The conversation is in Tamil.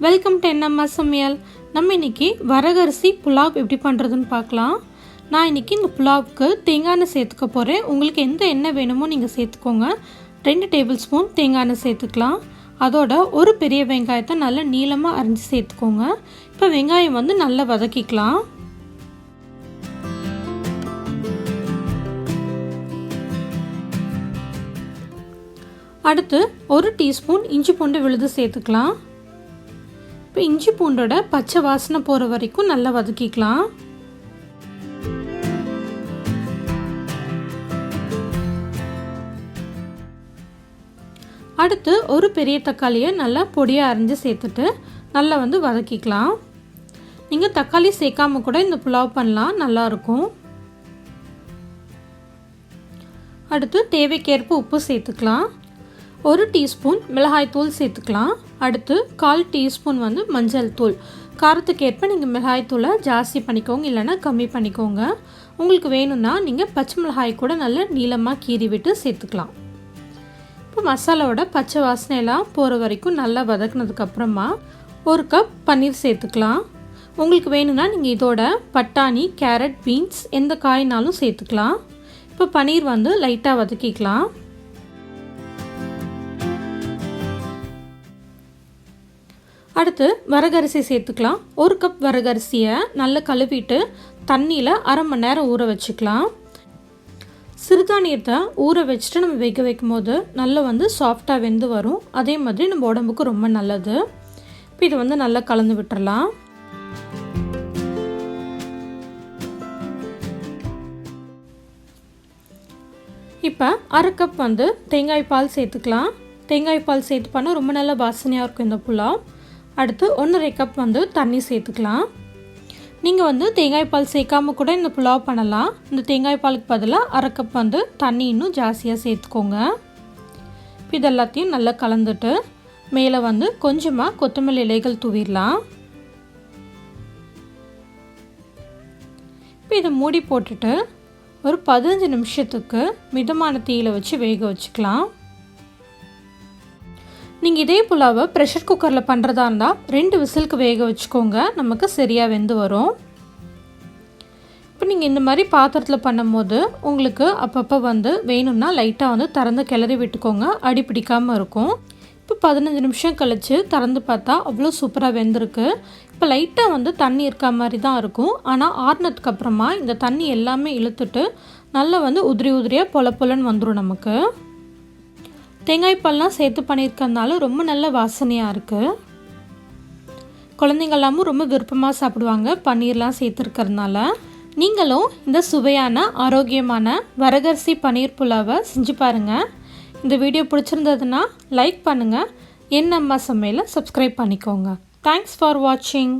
Welcome to yenammasamayal. நம்ம இன்னைக்கு வரகரிசி புலாவ் எப்படி பண்ணுறதுன்னு பார்க்கலாம். நான் இன்னைக்கு இந்த புலாவுக்கு தேங்காய் எண்ணெய் சேர்த்துக்க போகிறேன். உங்களுக்கு எந்த எண்ணெய் வேணுமோ நீங்கள் சேர்த்துக்கோங்க. 2 டேபிள் ஸ்பூன் தேங்காய் எண்ணெய் சேர்த்துக்கலாம். அதோட ஒரு பெரிய வெங்காயத்தை நல்லா நீளமாக அரிஞ்சு சேர்த்துக்கோங்க. இப்போ வெங்காயம் வந்து நல்லா வதக்கிக்கலாம். அடுத்து 1 டீஸ்பூன் இஞ்சி பூண்டு விழுது சேர்த்துக்கலாம். இப்போ இஞ்சி பூண்டோட பச்சை வாசனை போகிற வரைக்கும் நல்லா வதக்கிக்கலாம். அடுத்து ஒரு பெரிய தக்காளியை நல்லா பொடியாக அரிஞ்சு சேர்த்துட்டு நல்லா வந்து வதக்கிக்கலாம். நீங்கள் தக்காளி சேர்க்காம கூட இந்த புலாவ் பண்ணலாம், நல்லாயிருக்கும். அடுத்து தேவைக்கேற்ப உப்பு சேர்த்துக்கலாம். 1 டீஸ்பூன் மிளகாய் தூள் சேர்த்துக்கலாம். அடுத்து 1/4 டீஸ்பூன் வந்து மஞ்சள் தூள். காரத்துக்கேற்ப நீங்கள் மிளகாய் தூளை ஜாஸ்தி பண்ணிக்கோங்க, இல்லைன்னா கம்மி பண்ணிக்கோங்க. உங்களுக்கு வேணும்னா நீங்கள் பச்சை மிளகாய் கூட நல்லா நீளமாக கீறி விட்டு சேர்த்துக்கலாம். இப்போ மசாலாவோட பச்சை வாசனையெல்லாம் போகிற வரைக்கும் நல்லா வதக்குனதுக்கப்புறமா 1 கப் பன்னீர் சேர்த்துக்கலாம். உங்களுக்கு வேணும்னா நீங்கள் இதோட பட்டாணி, கேரட், பீன்ஸ் எந்த காய்னாலும் சேர்த்துக்கலாம். இப்போ பன்னீர் வந்து லைட்டாக வதக்கிக்கலாம். அடுத்து வரகரிசி சேர்த்துக்கலாம். 1 கப் வரகரிசியை நல்லா கழுவிட்டு தண்ணியில் 1/2 மணி நேரம் ஊற வச்சுக்கலாம். சிறுதானியத்தை ஊற வச்சுட்டு நம்ம வேக வைக்கும் போது நல்லா வந்து சாஃப்டாக வெந்து வரும். அதே மாதிரி நம்ம உடம்புக்கு ரொம்ப நல்லது. இப்போ இதை வந்து நல்லா கலந்து விட்டுறலாம். இப்போ 1/2 கப் வந்து தேங்காய் பால் சேர்த்துக்கலாம். தேங்காய் பால் சேர்த்து பண்ணால் ரொம்ப நல்ல வாசனையாக இருக்கும் இந்த புலாவ். அடுத்து 1/2 கப் வந்து தண்ணி சேர்த்துக்கலாம். நீங்கள் வந்து தேங்காய் பால் சேர்க்காமல் கூட இந்த புலாவ் பண்ணலாம். இந்த தேங்காய் பாலுக்கு பதிலாக 1/2 கப் வந்து தண்ணி இன்னும் ஜாஸ்தியாக சேர்த்துக்கோங்க. இப்போ இது எல்லாத்தையும் நல்லா கலந்துட்டு மேலே வந்து கொஞ்சமாக கொத்தமல்லி இலைகள் தூவிடலாம். இப்போ இதை மூடி போட்டுட்டு ஒரு 15 நிமிஷத்துக்கு மிதமான தீயில வச்சு வேக வச்சுக்கலாம். நீங்கள் இதே புலாவை ப்ரெஷர் குக்கரில் பண்ணுறதா இருந்தால் 2 விசிலுக்கு வேக வச்சுக்கோங்க, நமக்கு சரியாக வெந்து வரும். இப்போ நீங்கள் இந்த மாதிரி பாத்திரத்தில் பண்ணும்போது உங்களுக்கு அப்பப்போ வந்து வேணும்னா லைட்டாக வந்து திறந்து கிளறி விட்டுக்கோங்க, அடி பிடிக்காமல் இருக்கும். இப்போ 15 நிமிஷம் கழித்து திறந்து பார்த்தா அவ்வளோ சூப்பராக வெந்திருக்கு. இப்போ லைட்டாக வந்து தண்ணி இருக்க மாதிரி தான் இருக்கும். ஆனால் ஆறுனதுக்கப்புறமா இந்த தண்ணி எல்லாமே இழுத்துட்டு நல்லா வந்து உதிரி உதிரியாக பொலன்னு வந்துடும். நமக்கு தேங்காய் பால்லாம் சேர்த்து பண்ணியிருக்கிறதுனால ரொம்ப நல்ல வாசனையாக இருக்குது. குழந்தைங்களாமும் ரொம்ப விருப்பமாக சாப்பிடுவாங்க பன்னீர்லாம் சேர்த்துருக்கிறதுனால. நீங்களும் இந்த சுவையான ஆரோக்கியமான வரகரிசி பன்னீர் புலாவை செஞ்சு பாருங்கள். இந்த வீடியோ பிடிச்சிருந்ததுன்னா லைக் பண்ணுங்கள். என் அம்மா சமையலை சப்ஸ்கிரைப் பண்ணிக்கோங்க. தேங்க்ஸ் ஃபார் வாட்சிங்.